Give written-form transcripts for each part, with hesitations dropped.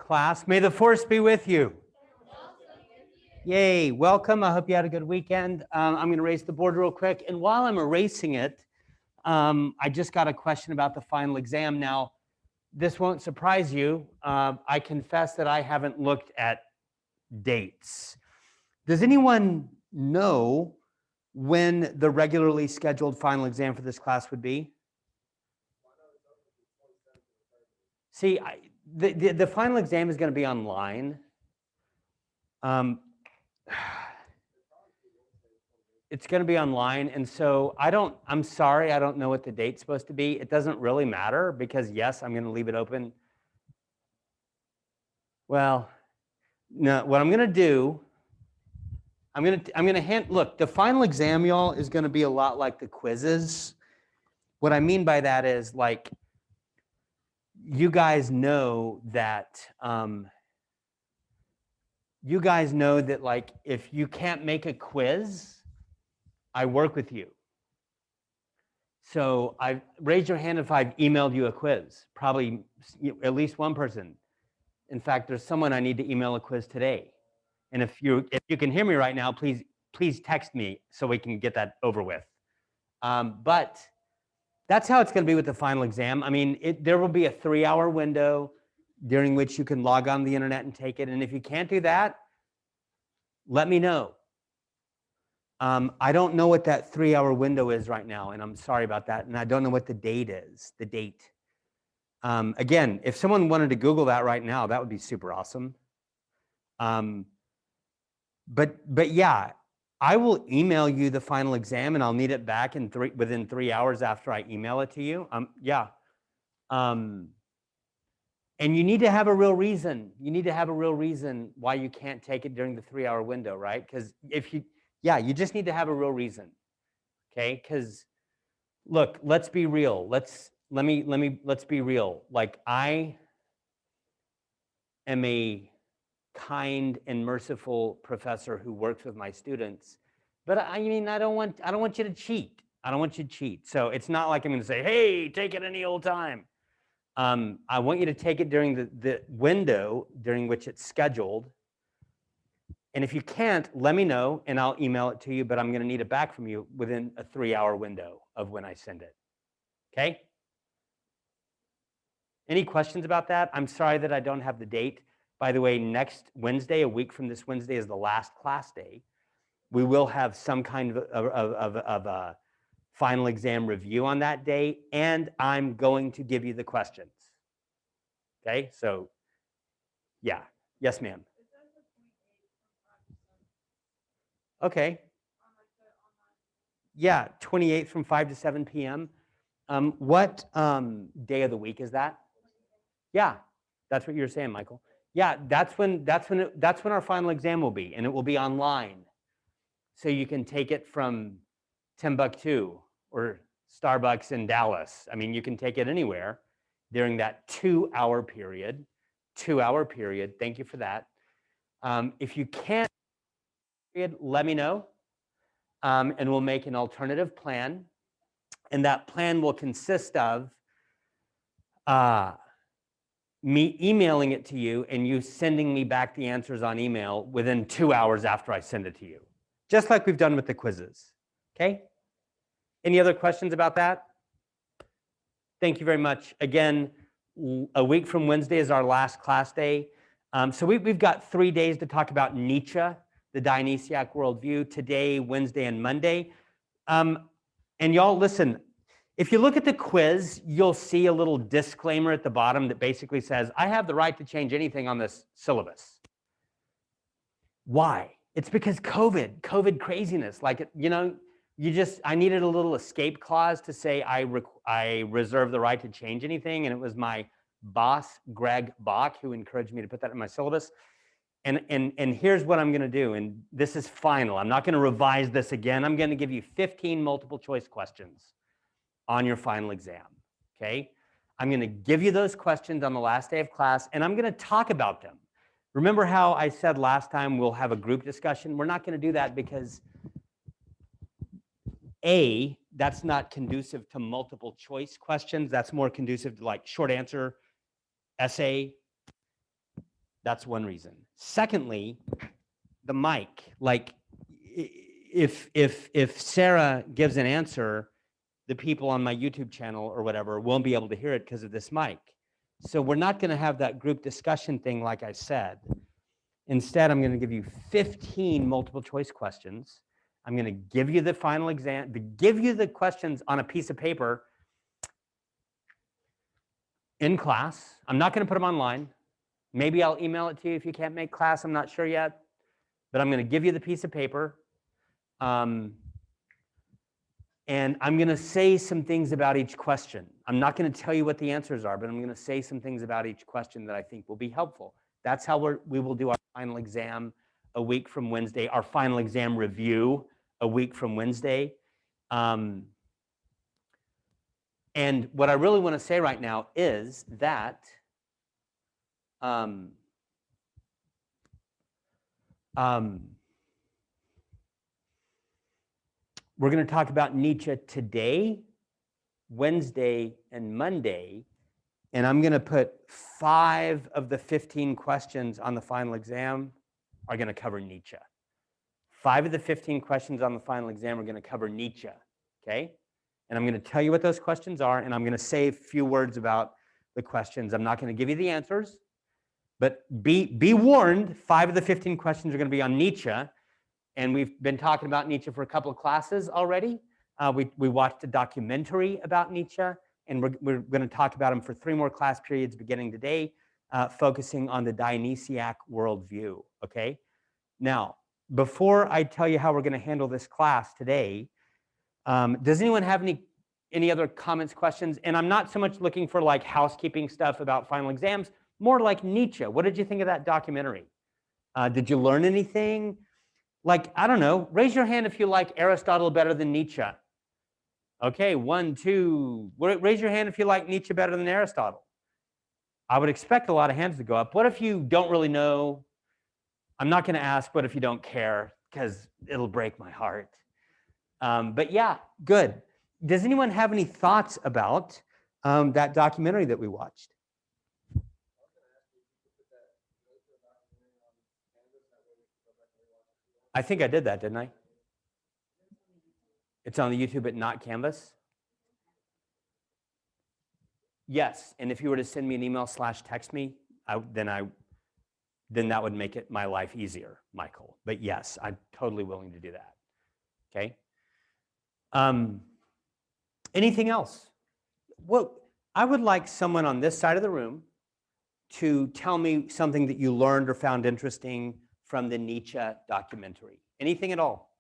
class. May the force be with you. Yay, welcome. I hope you had a good weekend. I'm going to erase the board real quick. And while I'm erasing it, I just got a question about the final exam. Now, this won't surprise you. I confess that I haven't looked at dates. Does anyone know when the regularly scheduled final exam for this class would be? See, the final exam is going to be online. It's going to be online, and so I'm sorry, I don't know what the date's supposed to be. It doesn't really matter because yes, I'm going to leave it open. Well, no, what I'm going to do, I'm going to look, the final exam, y'all, is going to be a lot like the quizzes. What I mean by that is, like, you guys know that like, if you can't make a quiz, I work with you. So raise your hand if I've emailed you a quiz. Probably at least one person. In fact, there's someone I need to email a quiz today. And if you can hear me right now, please text me so we can get that over with. But that's how it's going to be with the final exam. I mean, there will be a 3-hour window during which you can log on the internet and take it. And if you can't do that, let me know. I don't know what that 3-hour window is right now, and I'm sorry about that. And I don't know what the date is, the date. Again, if someone wanted to Google that right now, that would be super awesome. But yeah, I will email you the final exam, and I'll need it back within 3 hours after I email it to you. Yeah. And you need to have a real reason. You need to have a real reason why you can't take it during the 3-hour window, right? Because you just need to have a real reason, okay? Because look, let's be real. Let's be real. Like, I am a kind and merciful professor who works with my students, but I mean, I don't want you to cheat. I don't want you to cheat. So it's not like I'm going to say, hey, take it any old time. I want you to take it during the window during which it's scheduled. And if you can't, let me know and I'll email it to you, but I'm going to need it back from you within a 3-hour window of when I send it. Okay? Any questions about that? I'm sorry that I don't have the date. By the way, next Wednesday, a week from this Wednesday, is the last class day. We will have some kind of a final exam review on that day, and I'm going to give you the questions. Okay? So, yeah. Yes, ma'am. Okay. Yeah, 28th from 5 to 7 p.m. What day of the week is that? Yeah, that's what you were saying, Michael. Yeah, that's when our final exam will be, and it will be online. So you can take it from Timbuktu or Starbucks in Dallas. I mean, you can take it anywhere during that 2-hour period. 2-hour period. Thank you for that. If you can't, let me know, and we'll make an alternative plan. And that plan will consist of me emailing it to you and you sending me back the answers on email within 2 hours after I send it to you, just like we've done with the quizzes. Okay? Any other questions about that? Thank you very much. Again, a week from Wednesday is our last class day. So we've got 3 days to talk about Nietzsche, the Dionysiac Worldview, today, Wednesday, and Monday. And y'all, listen, if you look at the quiz, you'll see a little disclaimer at the bottom that basically says, I have the right to change anything on this syllabus. Why? It's because COVID craziness. Like, you know, I needed a little escape clause to say I reserve the right to change anything, and it was my boss, Greg Bach, who encouraged me to put that in my syllabus. And here's what I'm going to do, and this is final. I'm not going to revise this again. I'm going to give you 15 multiple choice questions on your final exam, okay? I'm going to give you those questions on the last day of class, and I'm going to talk about them. Remember how I said last time we'll have a group discussion? We're not going to do that because A, that's not conducive to multiple choice questions. That's more conducive to like short answer, essay, That's one reason. Secondly, the mic. Like, if Sarah gives an answer, the people on my YouTube channel or whatever won't be able to hear it because of this mic. So we're not going to have that group discussion thing like I said. Instead, I'm going to give you 15 multiple choice questions. I'm going to give you the final exam, give you the questions on a piece of paper in class. I'm not going to put them online. Maybe I'll email it to you if you can't make class. I'm not sure yet. But I'm going to give you the piece of paper. And I'm going to say some things about each question. I'm not going to tell you what the answers are, but I'm going to say some things about each question that I think will be helpful. That's how we will do our final exam a week from Wednesday, our final exam review a week from Wednesday. And what I really want to say right now is that we're going to talk about Nietzsche today, Wednesday, and Monday. And I'm going to put 5 of the 15 questions on the final exam are going to cover Nietzsche. 5 of the 15 questions on the final exam are going to cover Nietzsche, okay? And I'm going to tell you what those questions are, and I'm going to say a few words about the questions. I'm not going to give you the answers, but be warned, 5 of the 15 questions are going to be on Nietzsche. And we've been talking about Nietzsche for a couple of classes already. We watched a documentary about Nietzsche, and we're going to talk about him for 3 more class periods beginning today, focusing on the Dionysiac worldview, okay? Now, before I tell you how we're going to handle this class today, does anyone have any other comments, questions? And I'm not so much looking for like housekeeping stuff about final exams, more like Nietzsche. What did you think of that documentary? Did you learn anything? Like, I don't know, raise your hand if you like Aristotle better than Nietzsche. Okay, 1, 2. Raise your hand if you like Nietzsche better than Aristotle. I would expect a lot of hands to go up. What if you don't really know? I'm not going to ask what if you don't care, because it'll break my heart. But yeah, good. Does anyone have any thoughts about that documentary that we watched? I think I did that, didn't I? It's on the YouTube at Not Canvas? Yes, and if you were to send me an email / text me, then that would make it my life easier, Michael. But yes, I'm totally willing to do that. Okay. Anything else? Well, I would like someone on this side of the room to tell me something that you learned or found interesting from the Nietzsche documentary. Anything at all?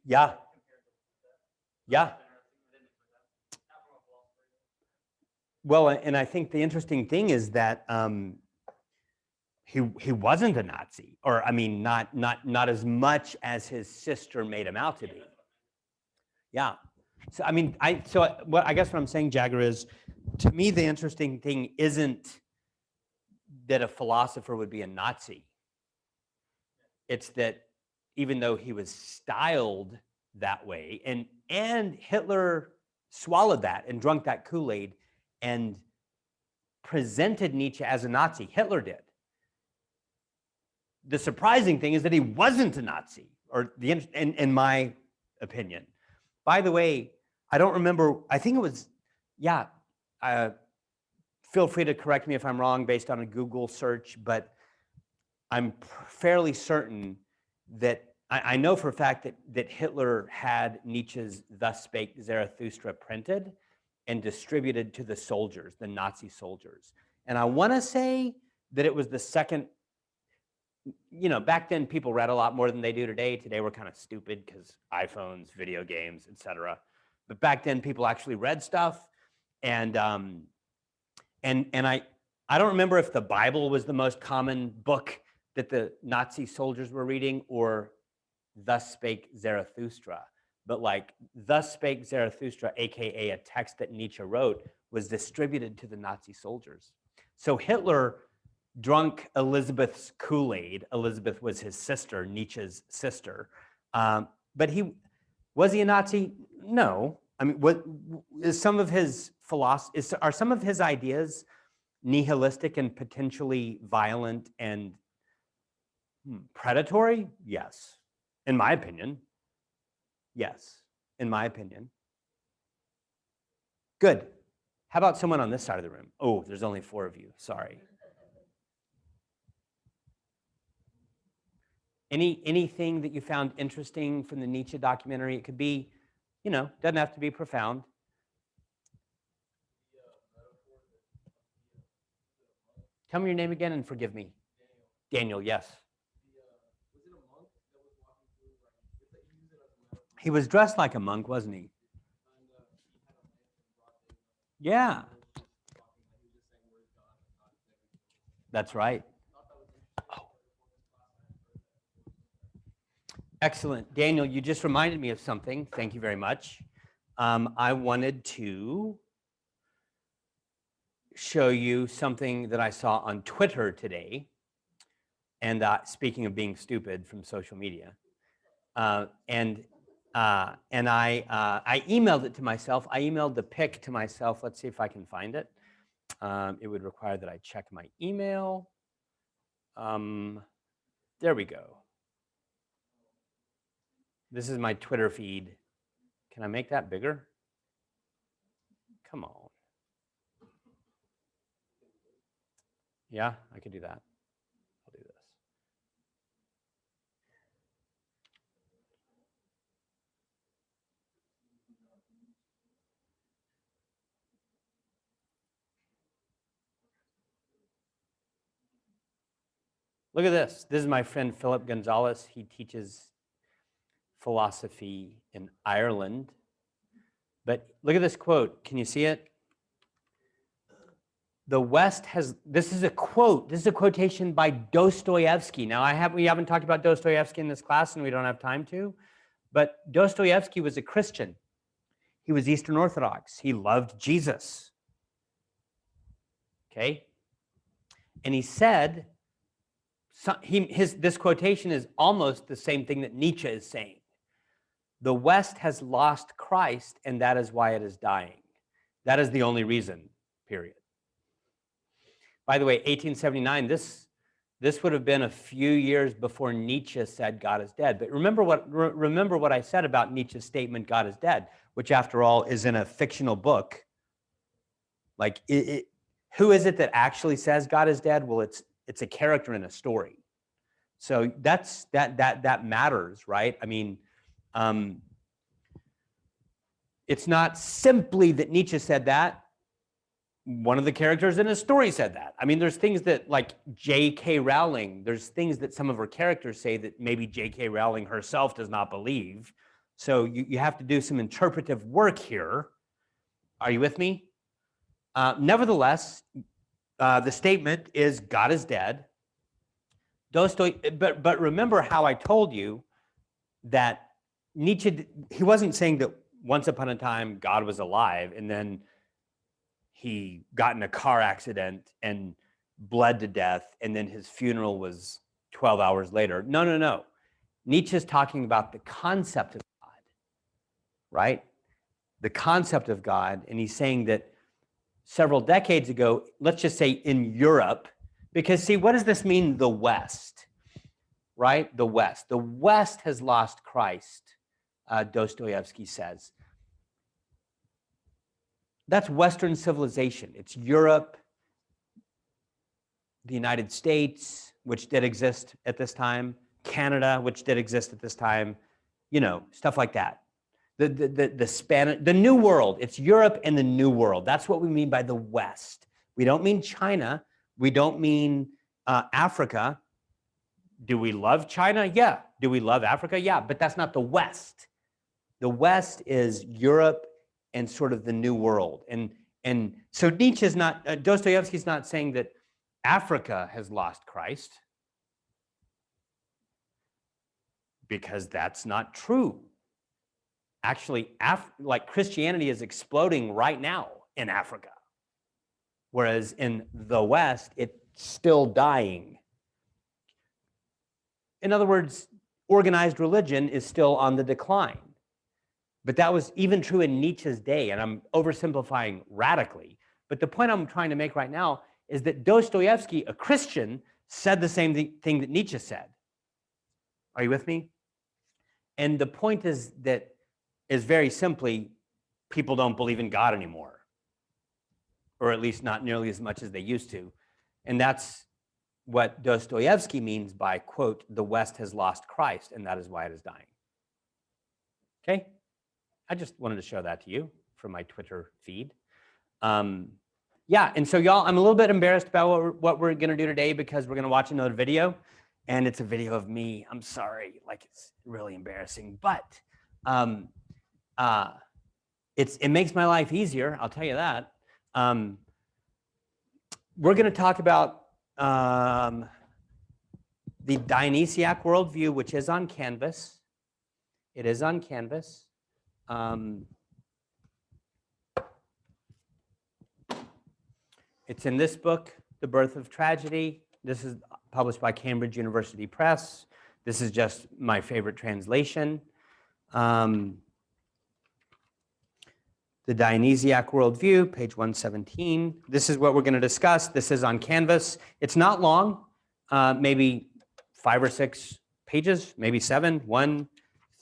Yeah. Yeah. Well, and I think the interesting thing is that he wasn't a Nazi, or I mean, not as much as his sister made him out to be. Yeah. So I mean, I guess what I'm saying, Jagger, is to me the interesting thing isn't that a philosopher would be a Nazi. It's that even though he was styled that way, and Hitler swallowed that and drunk that Kool-Aid and presented Nietzsche as a Nazi. Hitler did. The surprising thing is that he wasn't a Nazi, or in my opinion. By the way, I don't remember, I think it was, yeah, feel free to correct me if I'm wrong based on a Google search, but I'm fairly certain that, I know for a fact that Hitler had Nietzsche's Thus Spake Zarathustra printed and distributed to the soldiers, the Nazi soldiers. And I want to say that it was the second, back then people read a lot more than they do today. Today we're kind of stupid because iPhones, video games, etc. But back then people actually read stuff, and I don't remember if the Bible was the most common book that the Nazi soldiers were reading, or Thus Spake Zarathustra. But like Thus Spake Zarathustra, aka a text that Nietzsche wrote, was distributed to the Nazi soldiers. So Hitler drunk Elizabeth's Kool-Aid. Elizabeth was his sister, Nietzsche's sister. But was he a Nazi? No. I mean, what is some of his philosophy? Are some of his ideas nihilistic and potentially violent and predatory? Yes. In my opinion. Yes. In my opinion. Good. How about someone on this side of the room? Oh, there's only 4 of you. Sorry. Anything that you found interesting from the Nietzsche documentary? It could be, doesn't have to be profound. Tell me your name again and forgive me. Daniel, yes. He was dressed like a monk, wasn't he? Yeah. That's right. Oh. Excellent. Daniel, you just reminded me of something. Thank you very much. I wanted to show you something that I saw on Twitter today. And speaking of being stupid from social media, and I emailed it to myself. I emailed the pic to myself. Let's see if I can find it. It would require that I check my email. There we go. This is my Twitter feed. Can I make that bigger? Come on. Yeah, I could do that. I'll do this. Look at this. This is my friend Philip Gonzalez. He teaches philosophy in Ireland. But look at this quote. Can you see it? The West has, this is a quote. This is a quotation by Dostoevsky. Now, we haven't talked about Dostoevsky in this class, and we don't have time to. But Dostoevsky was a Christian. He was Eastern Orthodox. He loved Jesus. Okay? And he said, this quotation is almost the same thing that Nietzsche is saying. The West has lost Christ, and that is why it is dying. That is the only reason, period. By the way, 1879, this would have been a few years before Nietzsche said God is dead. But remember what I said about Nietzsche's statement, God is dead, which after all is in a fictional book. Like, who is it that actually says God is dead? Well, it's a character in a story. So that matters, right? I mean, it's not simply that Nietzsche said that. One of the characters in a story said that. I mean, there's things that, like J.K. Rowling, there's things that some of her characters say that maybe J.K. Rowling herself does not believe. So you have to do some interpretive work here. Are you with me? Nevertheless, the statement is God is dead. But remember how I told you that Nietzsche, he wasn't saying that once upon a time God was alive and then he got in a car accident and bled to death, and then his funeral was 12 hours later. No. Nietzsche's talking about the concept of God, right? The concept of God, and he's saying that several decades ago, let's just say in Europe, because see, what does this mean, the West, right? The West. The West has lost Christ, Dostoevsky says. That's Western civilization. It's Europe, the United States, which did exist at this time, Canada, which did exist at this time, stuff like that. The New World. It's Europe and the New World. That's what we mean by the West. We don't mean China. We don't mean Africa. Do we love China? Yeah. Do we love Africa? Yeah. But that's not the West. The West is Europe and sort of the New World. And so Nietzsche's not, Dostoevsky's not saying that Africa has lost Christ, because that's not true. Actually, like Christianity is exploding right now in Africa, whereas in the West, it's still dying. In other words, organized religion is still on the decline. But that was even true in Nietzsche's day, and I'm oversimplifying radically. But the point I'm trying to make right now is that Dostoevsky, a Christian, said the same thing that Nietzsche said. Are you with me? And the point is very simply, people don't believe in God anymore, or at least not nearly as much as they used to. And that's what Dostoevsky means by, quote, the West has lost Christ, and that is why it is dying. Okay? I just wanted to show that to you from my Twitter feed. Yeah, and so y'all, I'm a little bit embarrassed about what we're gonna do today because we're gonna watch another video, and it's a video of me. I'm sorry, like it's really embarrassing, but it makes my life easier, I'll tell you that. We're gonna talk about the Dionysiac Worldview, which is on Canvas. It is on Canvas. It's in this book, The Birth of Tragedy. This is published by Cambridge University Press. This is just my favorite translation. The Dionysiac Worldview, page 117. This is what we're going to discuss. This is on Canvas. It's not long, maybe 5 or 6 pages, maybe 7. 1,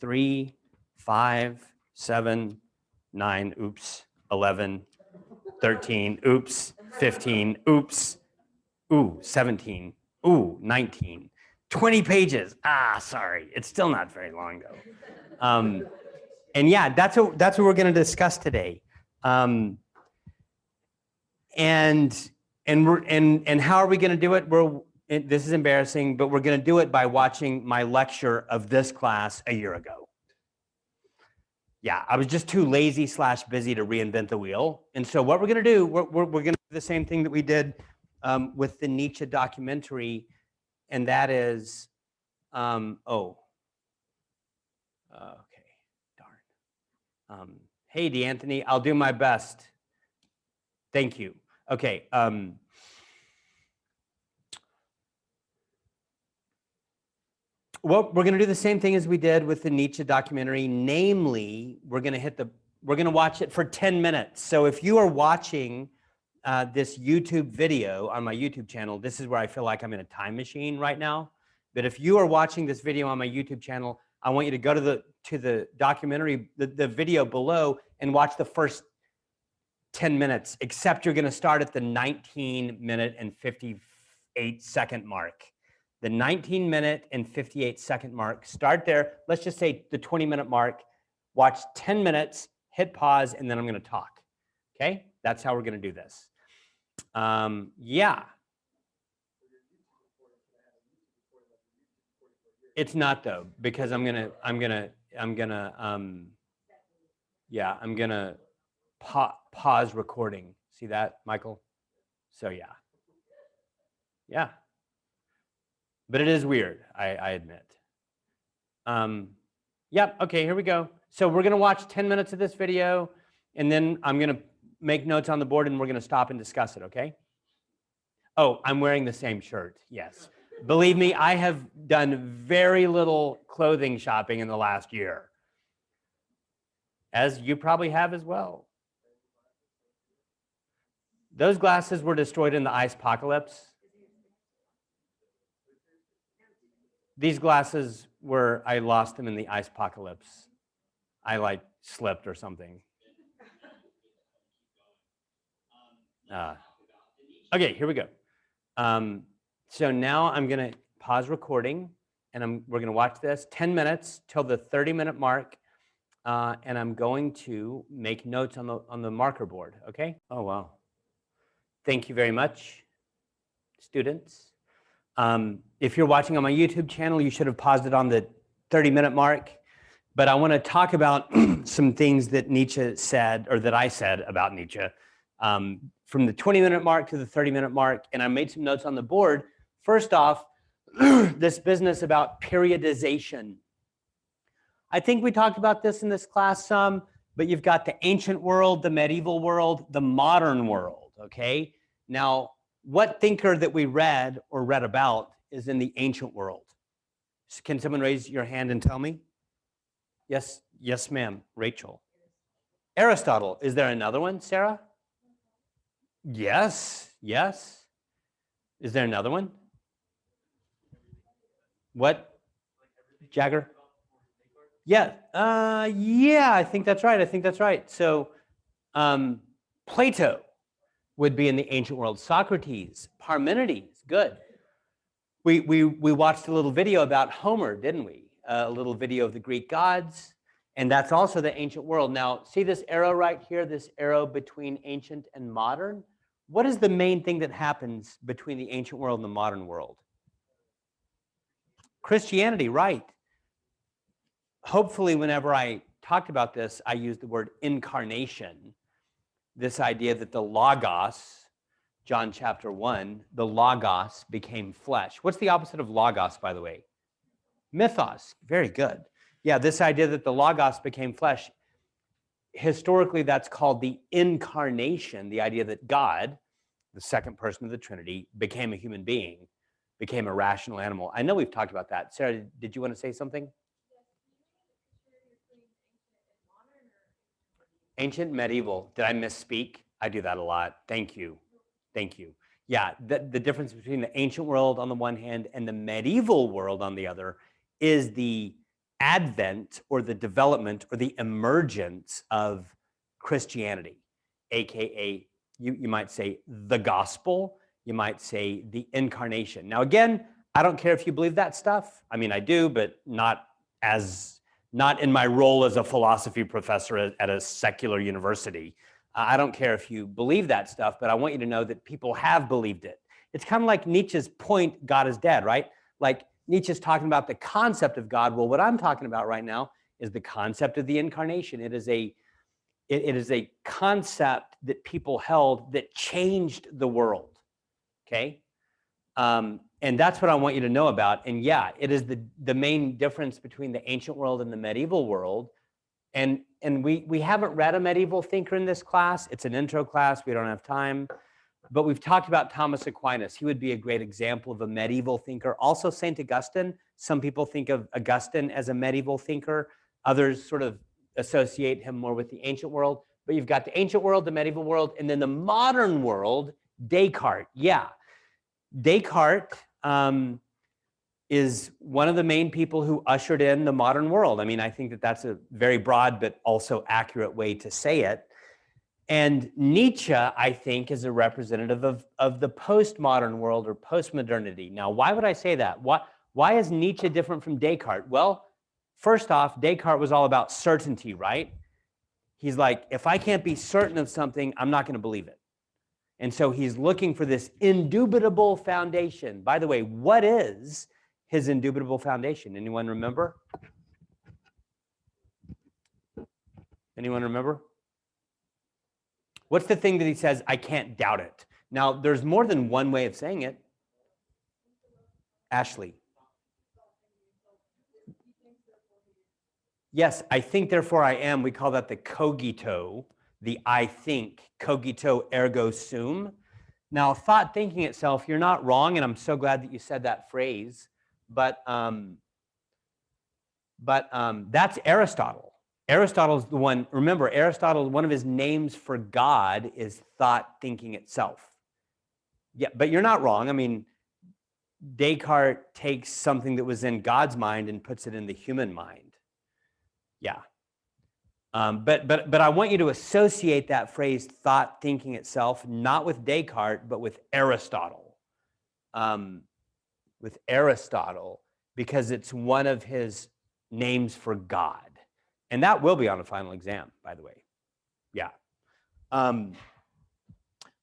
3, 5, 7, 9, oops, 11, 13, oops, 15, oops, ooh, 17, ooh, 19, 20 pages. Sorry, it's still not very long though. And yeah, that's what we're going to discuss today. And how are we going to do it? This is embarrassing, but we're going to do it by watching my lecture of this class a year ago. Yeah, I was just too lazy / busy to reinvent the wheel. And so what we're going to do, we're going to do the same thing that we did with the Nietzsche documentary, and that is, okay, darn. Hey, DeAnthony, I'll do my best. Thank you. Okay. Well, we're going to do the same thing as we did with the Nietzsche documentary. Namely, we're going to watch it for 10 minutes. So if you are watching this YouTube video on my YouTube channel, this is where I feel like I'm in a time machine right now. But if you are watching this video on my YouTube channel, I want you to go to the documentary, the video below, and watch the first 10 minutes, except you're going to start at the 19-minute and 58-second mark. The 19-minute and 58-second mark. Start there. Let's just say the 20-minute mark. Watch 10 minutes, hit pause, and then I'm going to talk. Okay? That's how we're going to do this. Yeah. It's not though, because I'm gonna pause recording. See that, Michael? So yeah. Yeah. But it is weird, I admit. Yep, okay, here we go. So we're gonna watch 10 minutes of this video, and then I'm gonna make notes on the board, and we're gonna stop and discuss it, okay? Oh, I'm wearing the same shirt, yes. Believe me, I have done very little clothing shopping in the last year, as you probably have as well. Those glasses were destroyed in the ice apocalypse. These glasses I lost them in the ice apocalypse. I like slipped or something. Okay, here we go. So now I'm gonna pause recording, and we're gonna watch this 10 minutes till the 30-minute mark, and I'm going to make notes on the marker board. Okay? Oh wow! Thank you very much, students. If you're watching on my YouTube channel, you should have paused it on the 30-minute mark. But I want to talk about some things that Nietzsche said, or that I said about Nietzsche, from the 20-minute mark to the 30-minute mark. And I made some notes on the board. First off, this business about periodization. I think we talked about this in this class some, but you've got the ancient world, the medieval world, the modern world, okay? Now, what thinker that we read about is in the ancient world? Can someone raise your hand and tell me? Yes, Yes, ma'am, Rachel. Aristotle. Is there another one, Sarah? Yes, yes. Is there another one? What? Jagger? Yeah, yeah, I think that's right. I think that's right. So Plato would be in the ancient world. Socrates, Parmenides, good. We watched a little video about Homer, didn't we? A little video of the Greek gods, and that's also the ancient world. Now, see this arrow right here, this arrow between ancient and modern? What is the main thing that happens between the ancient world and the modern world? Christianity, right. Hopefully, whenever I talked about this, I used the word incarnation, this idea that the Logos, John chapter 1, the Logos became flesh. What's the opposite of Logos, by the way? Mythos. Very good. Yeah, this idea that the Logos became flesh, historically that's called the incarnation, the idea that God, the second person of the Trinity, became a human being, became a rational animal. I know we've talked about that. Sarah, did you want to say something? Ancient, medieval. Did I misspeak? I do that a lot. Thank you. Thank you. Yeah, the difference between the ancient world on the one hand and the medieval world on the other is the advent or the development or the emergence of Christianity, aka you might say the gospel, you might say the incarnation. Now again, I don't care if you believe that stuff. I mean, I do, but not in my role as a philosophy professor at a secular university. I don't care if you believe that stuff, but I want you to know that people have believed it. It's kind of like Nietzsche's point, God is dead, right? Like Nietzsche's talking about the concept of God. Well, what I'm talking about right now is the concept of the incarnation. It is a concept that people held that changed the world, okay? And that's what I want you to know about. And yeah, it is the main difference between the ancient world and the medieval world. And we haven't read a medieval thinker in this class. It's an intro class. We don't have time. But we've talked about Thomas Aquinas. He would be a great example of a medieval thinker. Also, St. Augustine. Some people think of Augustine as a medieval thinker. Others sort of associate him more with the ancient world. But you've got the ancient world, the medieval world, and then the modern world, Descartes. Yeah. Descartes is one of the main people who ushered in the modern world. I mean, I think that that's a very broad but also accurate way to say it. And Nietzsche, I think, is a representative of the postmodern world or postmodernity. Now, why would I say that? Why is Nietzsche different from Descartes? Well, first off, Descartes was all about certainty, right? He's like, if I can't be certain of something, I'm not going to believe it. And so he's looking for this indubitable foundation. By the way, what is his indubitable foundation? Anyone remember? Anyone remember? What's the thing that he says, I can't doubt it? Now, there's more than one way of saying it. Ashley. Yes, I think, therefore I am. We call that the cogito, the I think, cogito ergo sum. Now, thought thinking itself, you're not wrong, and I'm so glad that you said that phrase, but that's Aristotle. Aristotle's the one, remember, Aristotle, one of his names for God is thought thinking itself. Yeah, but you're not wrong. I mean, Descartes takes something that was in God's mind and puts it in the human mind. Yeah. But I want you to associate that phrase, thought thinking itself, not with Descartes, but with Aristotle. Because it's one of his names for God. And that will be on a final exam, by the way. Yeah.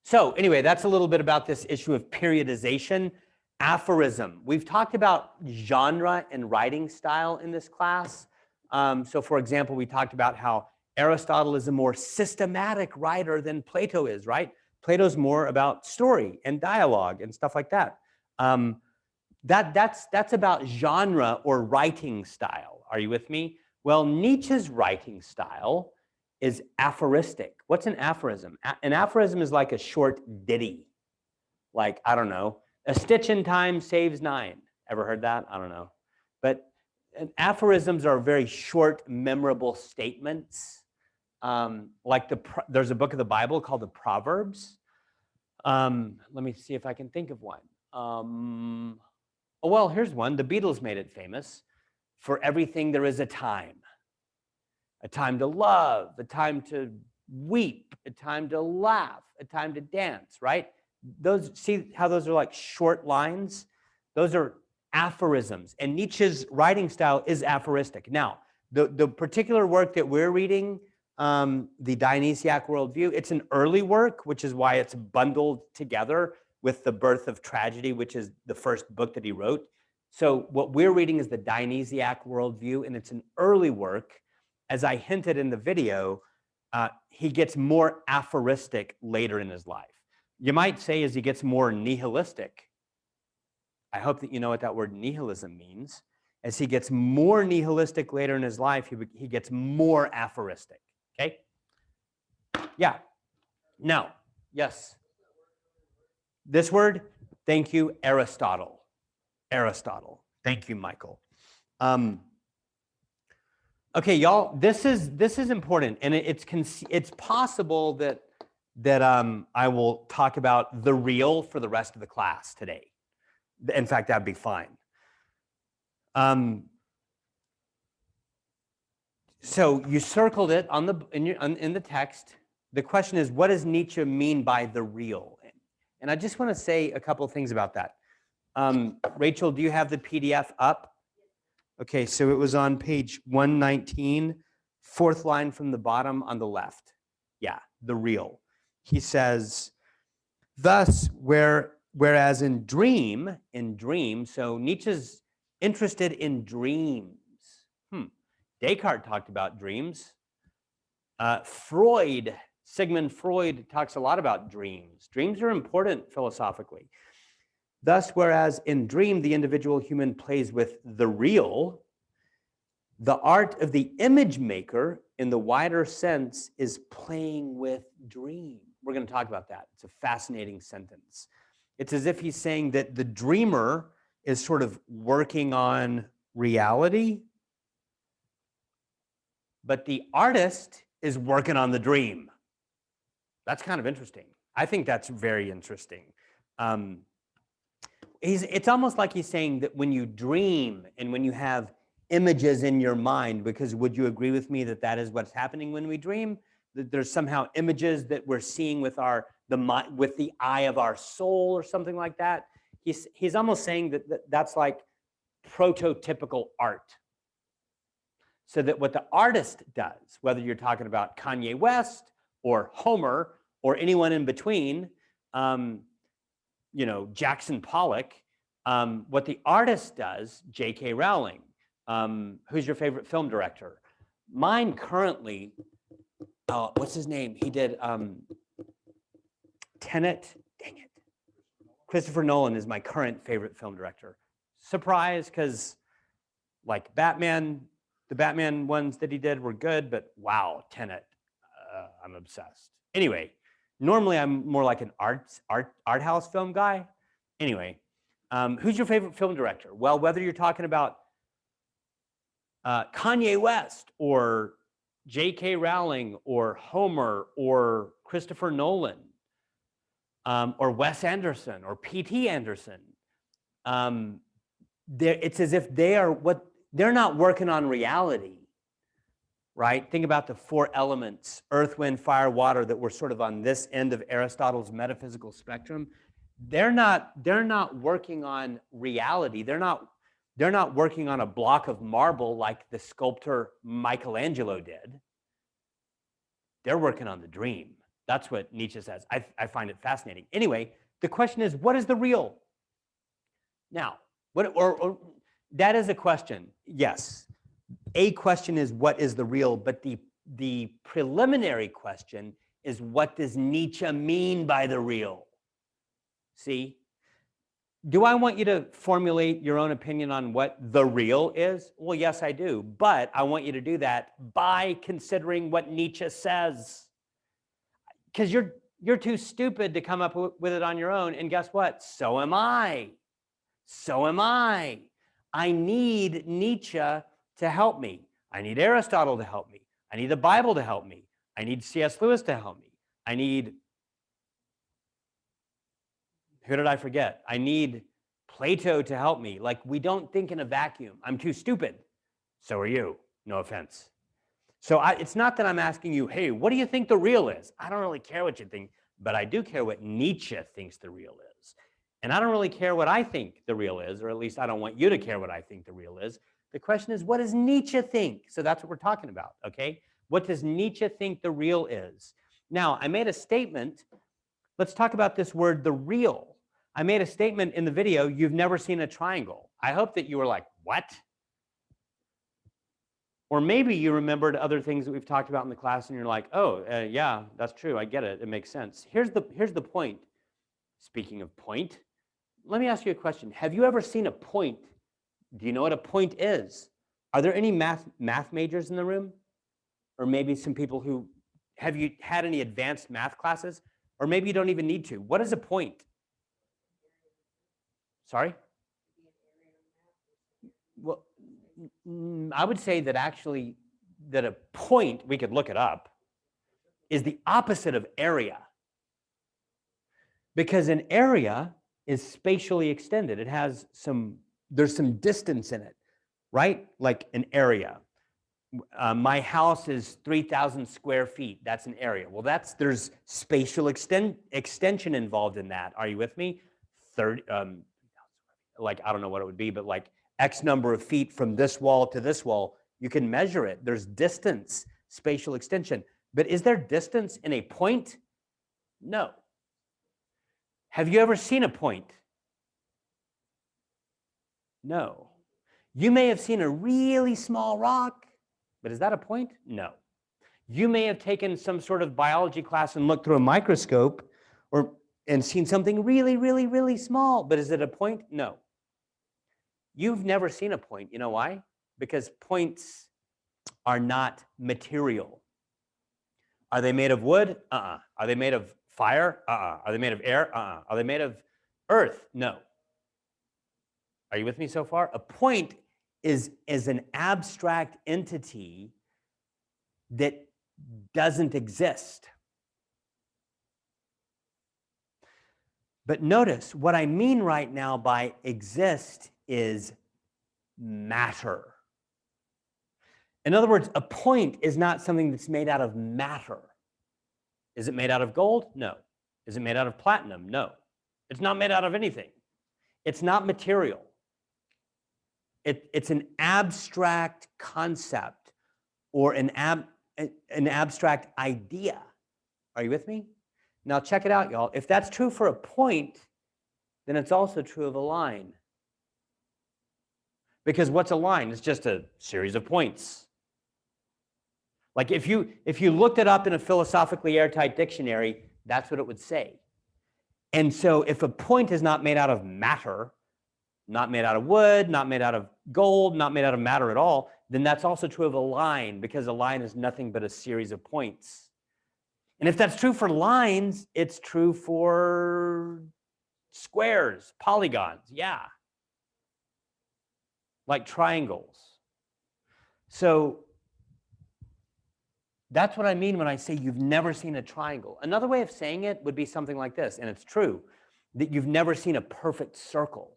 So anyway, that's a little bit about this issue of periodization. Aphorism. We've talked about genre and writing style in this class. So for example, we talked about how Aristotle is a more systematic writer than Plato is, right? Plato's more about story and dialogue and stuff like that. That's about genre or writing style. Are you with me? Well, Nietzsche's writing style is aphoristic. What's an aphorism? An aphorism is like a short ditty. Like, I don't know, a stitch in time saves 9. Ever heard that? I don't know. But And aphorisms are very short, memorable statements. Like there's a book of the Bible called the Proverbs. Let me see if I can think of one. Oh, well, here's one. The Beatles made it famous. For everything there is a time to love, a time to weep, a time to laugh, a time to dance, right? Those, see how those are like short lines? Those are aphorisms, and Nietzsche's writing style is aphoristic. Now, the particular work that we're reading, the Dionysiac Worldview, it's an early work, which is why it's bundled together with The Birth of Tragedy, which is the first book that he wrote. So what we're reading is the Dionysiac Worldview, and it's an early work. As I hinted in the video, he gets more aphoristic later in his life. You might say as he gets more nihilistic. I hope that you know what that word nihilism means. As he gets more nihilistic later in his life, he gets more aphoristic, okay? Yeah. Now, yes. This word, thank you, Aristotle. Aristotle. Thank you, Michael. Okay, y'all, this is important, and it's possible that I will talk about the real for the rest of the class today. In fact, that'd be fine. So you circled it in the text. The question is, what does Nietzsche mean by the real? And I just want to say a couple of things about that. Rachel, do you have the PDF up? Okay, so it was on page 119, fourth line from the bottom on the left. Yeah, the real. He says, thus, whereas in dream, so Nietzsche's interested in dreams. Descartes talked about dreams. Sigmund Freud talks a lot about dreams. Dreams are important philosophically. Thus, whereas in dream, the individual human plays with the real, the art of the image maker, in the wider sense, is playing with dream. We're going to talk about that. It's a fascinating sentence. It's as if he's saying that the dreamer is sort of working on reality, but the artist is working on the dream. That's kind of interesting. I think that's very interesting. It's almost like he's saying that when you dream and when you have images in your mind, because would you agree with me that that is what's happening when we dream? That there's somehow images that we're seeing with the eye of our soul or something like that. He's almost saying that's like prototypical art. So that what the artist does, whether you're talking about Kanye West or Homer or anyone in between, Jackson Pollock, what the artist does, J.K. Rowling, who's your favorite film director? Mine currently, what's his name? He did Tenet, dang it. Christopher Nolan is my current favorite film director. Surprise, because like Batman, the Batman ones that he did were good, but wow, Tenet, I'm obsessed. Anyway, normally I'm more like an art house film guy. Anyway, who's your favorite film director? Well, whether you're talking about Kanye West or J.K. Rowling or Homer or Christopher Nolan or Wes Anderson or P.T. Anderson, it's as if they're not working on reality, right? Think about the four elements, earth, wind, fire, water, that were sort of on this end of Aristotle's metaphysical spectrum. They're not working on reality. They're not working on a block of marble like the sculptor Michelangelo did. They're working on the dream. That's what Nietzsche says. I find it fascinating. Anyway, the question is, what is the real? Now, that is a question. Yes, a question is what is the real, but the preliminary question is what does Nietzsche mean by the real? See? Do I want you to formulate your own opinion on what the real is? Well, yes, I do. But I want you to do that by considering what Nietzsche says. Because you're too stupid to come up with it on your own. And guess what? So am I. So am I. I need Nietzsche to help me. I need Aristotle to help me. I need the Bible to help me. I need C.S. Lewis to help me. I need, who did I forget? I need Plato to help me. Like, we don't think in a vacuum. I'm too stupid. So are you. No offense. So it's not that I'm asking you, hey, what do you think the real is? I don't really care what you think, but I do care what Nietzsche thinks the real is. And I don't really care what I think the real is, or at least I don't want you to care what I think the real is. The question is, what does Nietzsche think? So that's what we're talking about, okay? What does Nietzsche think the real is? Now, I made a statement. Let's talk about this word, the real. I made a statement in the video, you've never seen a triangle. I hope that you were like, what? Or maybe you remembered other things that we've talked about in the class and you're like, oh, yeah, that's true. I get it. It makes sense. Here's the point. Speaking of point, let me ask you a question. Have you ever seen a point? Do you know what a point is? Are there any math majors in the room? Or maybe some people who, have you had any advanced math classes? Or maybe you don't even need to. What is a point? Sorry? Well, I would say that actually, that a point, we could look it up, is the opposite of area. Because an area is spatially extended. It has there's some distance in it, right? Like an area. My house is 3,000 square feet. That's an area. Well, there's spatial extension involved in that. Are you with me? Like, I don't know what it would be, but like X number of feet from this wall to this wall, you can measure it. There's distance, spatial extension. But is there distance in a point? No. Have you ever seen a point? No. You may have seen a really small rock, but is that a point? No. You may have taken some sort of biology class and looked through a microscope and seen something really, really, really small, but is it a point? No. You've never seen a point. You know why? Because points are not material. Are they made of wood? Uh-uh. Are they made of fire? Uh-uh. Are they made of air? Uh-uh. Are they made of earth? No. Are you with me so far? A point is an abstract entity that doesn't exist. But notice what I mean right now by exist is matter. In other words, a point is not something that's made out of matter. Is it made out of gold? No. Is it made out of platinum? No. It's not made out of anything. It's not material. It's an abstract concept or an abstract idea. Are you with me? Now check it out, y'all. If that's true for a point, then it's also true of a line. Because what's a line? It's just a series of points. Like if you looked it up in a philosophically airtight dictionary, that's what it would say. And so if a point is not made out of matter, not made out of wood, not made out of gold, not made out of matter at all, then that's also true of a line, because a line is nothing but a series of points. And if that's true for lines, it's true for squares, polygons, yeah. Like triangles. So that's what I mean when I say you've never seen a triangle. Another way of saying it would be something like this, and it's true, that you've never seen a perfect circle.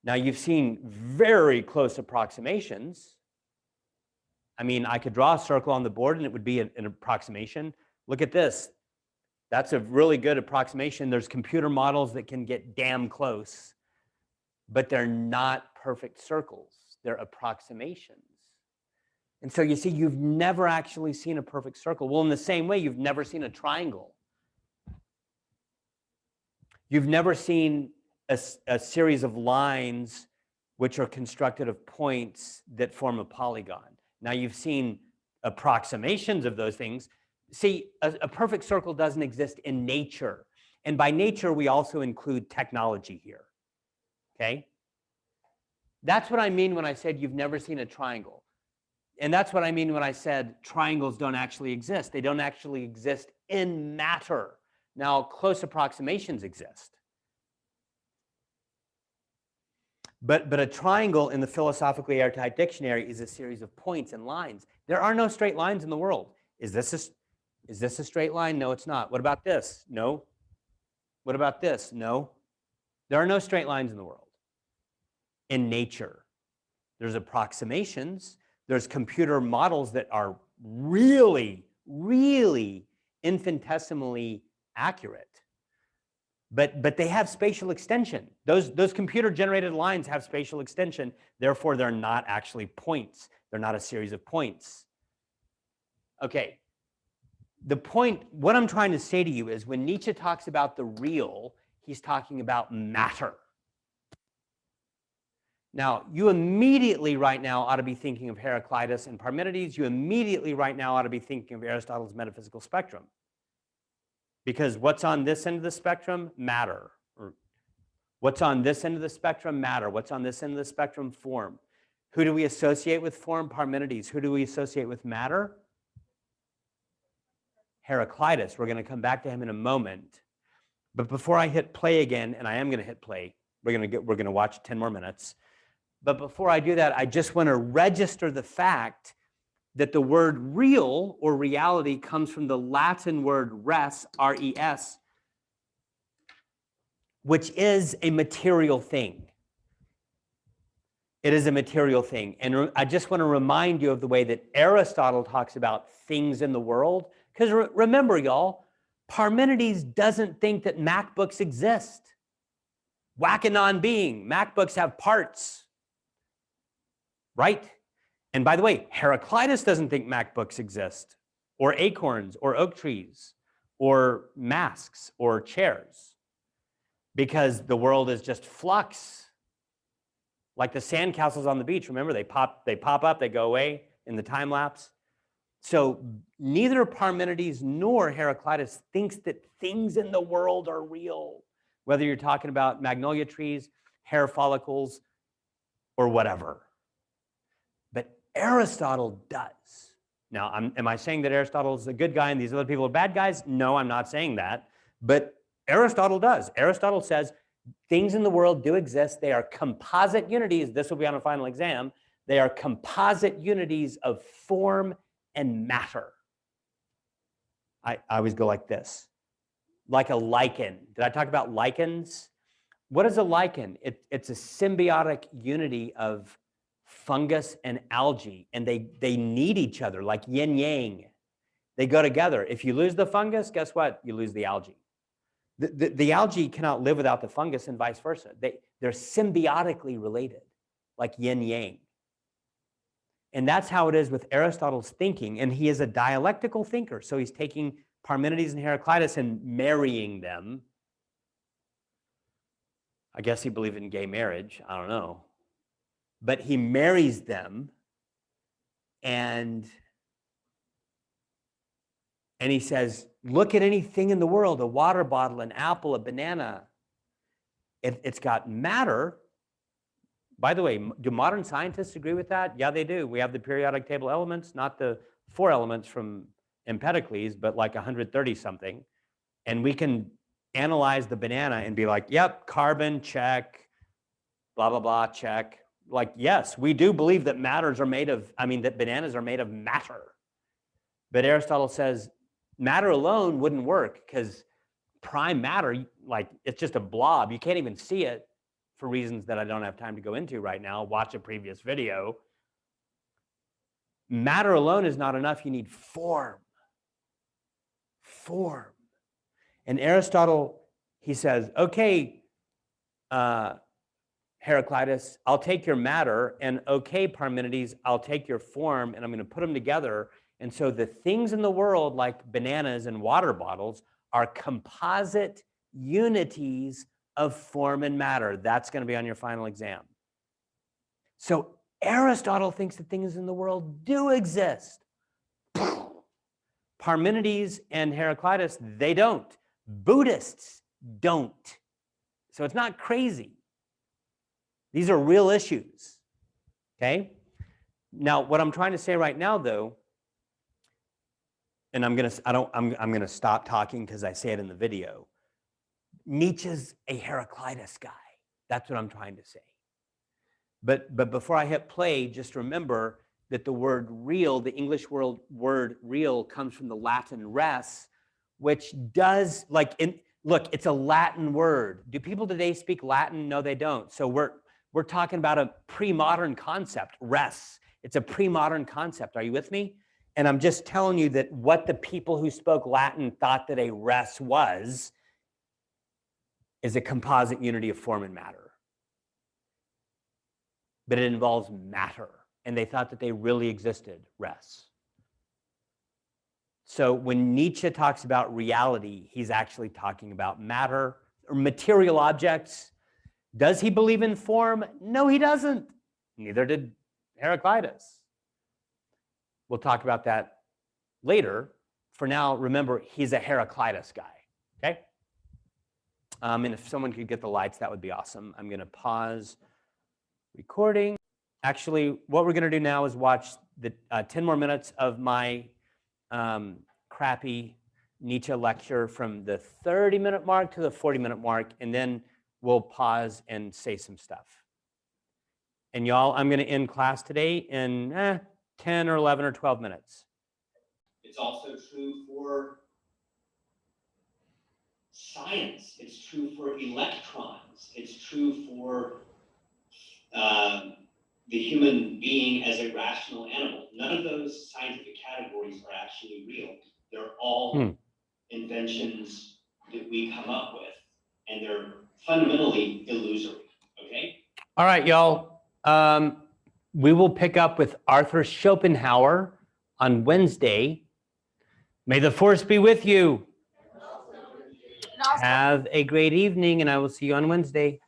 Now, you've seen very close approximations. I mean, I could draw a circle on the board and it would be an approximation. Look at this. That's a really good approximation. There's computer models that can get damn close, but they're not perfect circles. They're approximations. And so you see, you've never actually seen a perfect circle. Well, in the same way, you've never seen a triangle. You've never seen a series of lines which are constructed of points that form a polygon. Now, you've seen approximations of those things. See, a perfect circle doesn't exist in nature. And by nature, we also include technology here, okay? That's what I mean when I said you've never seen a triangle. And that's what I mean when I said triangles don't actually exist. They don't actually exist in matter. Now, close approximations exist. But a triangle in the philosophically airtight dictionary is a series of points and lines. There are no straight lines in the world. Is this a straight line? No, it's not. What about this? No. What about this? No. There are no straight lines in the world. In nature, there's approximations. There's computer models that are really, really infinitesimally accurate. But they have spatial extension. Those computer-generated lines have spatial extension. Therefore, they're not actually points. They're not a series of points. Okay. The point, what I'm trying to say to you is when Nietzsche talks about the real, he's talking about matter. Now, you immediately right now ought to be thinking of Heraclitus and Parmenides. You immediately right now ought to be thinking of Aristotle's metaphysical spectrum. Because what's on this end of the spectrum? Matter. Or what's on this end of the spectrum? Matter. What's on this end of the spectrum? Form. Who do we associate with form? Parmenides. Who do we associate with matter? Heraclitus. We're going to come back to him in a moment. But before I hit play again, and I am going to hit play, we're going to watch 10 more minutes. But before I do that, I just want to register the fact that the word real or reality comes from the Latin word res, R-E-S, which is a material thing. It is a material thing. And I just want to remind you of the way that Aristotle talks about things in the world. Because remember, y'all, Parmenides doesn't think that MacBooks exist. Whack a non-being. MacBooks have parts, right? And by the way, Heraclitus doesn't think MacBooks exist, or acorns, or oak trees, or masks, or chairs, because the world is just flux. Like the sandcastles on the beach, remember, they pop up, they go away in the time lapse. So neither Parmenides nor Heraclitus thinks that things in the world are real, whether you're talking about magnolia trees, hair follicles, or whatever. But Aristotle does. Now, am I saying that Aristotle is a good guy and these other people are bad guys? No, I'm not saying that. But Aristotle does. Aristotle says things in the world do exist. They are composite unities. This will be on a final exam. They are composite unities of form and matter. I always go like this, like a lichen. Did I talk about lichens? What is a lichen? It's a symbiotic unity of fungus and algae, and they need each other like yin yang. They go together. If you lose the fungus, guess what? You lose the algae. The algae cannot live without the fungus and vice versa. They're symbiotically related, like yin yang. And that's how it is with Aristotle's thinking, and he is a dialectical thinker. So he's taking Parmenides and Heraclitus and marrying them. I guess he believed in gay marriage. I don't know. But he marries them, and he says, look at anything in the world, a water bottle, an apple, a banana. It's got matter. By the way, do modern scientists agree with that? Yeah, they do. We have the periodic table elements, not the 4 elements from Empedocles, but like 130 something. And we can analyze the banana and be like, yep, carbon, check, blah, blah, blah, check. Like, yes, we do believe that that bananas are made of matter. But Aristotle says matter alone wouldn't work because prime matter, like, it's just a blob. You can't even see it for reasons that I don't have time to go into right now. Watch a previous video. Matter alone is not enough. You need form. Form. And Aristotle, he says, okay, Heraclitus, I'll take your matter, and okay, Parmenides, I'll take your form, and I'm going to put them together. And so the things in the world, like bananas and water bottles, are composite unities of form and matter. That's going to be on your final exam. So Aristotle thinks that things in the world do exist. Parmenides and Heraclitus, they don't. Buddhists don't. So it's not crazy. These are real issues. Okay? Now, what I'm trying to say right now, though, and I'm gonna stop talking because I say it in the video. Nietzsche's a Heraclitus guy. That's what I'm trying to say. But before I hit play, just remember that the word real, the English word real, comes from the Latin res, which does, look, it's a Latin word. Do people today speak Latin? No, they don't. So we're talking about a pre-modern concept, res. It's a pre-modern concept. Are you with me? And I'm just telling you that what the people who spoke Latin thought that a res was is a composite unity of form and matter. But it involves matter. And they thought that they really existed, res. So when Nietzsche talks about reality, he's actually talking about matter or material objects. Does he believe in form? No, he doesn't. Neither did Heraclitus. We'll talk about that later. For now, remember, he's a Heraclitus guy, okay? And if someone could get the lights, that would be awesome. I'm going to pause recording. Actually, what we're going to do now is watch the 10 more minutes of my crappy Nietzsche lecture from the 30-minute mark to the 40-minute mark, and then we'll pause and say some stuff. And y'all, I'm going to end class today in 10 or 11 or 12 minutes. It's also true for science. It's true for electrons. It's true for the human being as a rational animal. None of those scientific categories are actually real. They're all inventions that we come up with, and they're fundamentally illusory, okay? All right, y'all. We will pick up with Arthur Schopenhauer on Wednesday. May the force be with you. Have a great evening, and I will see you on Wednesday.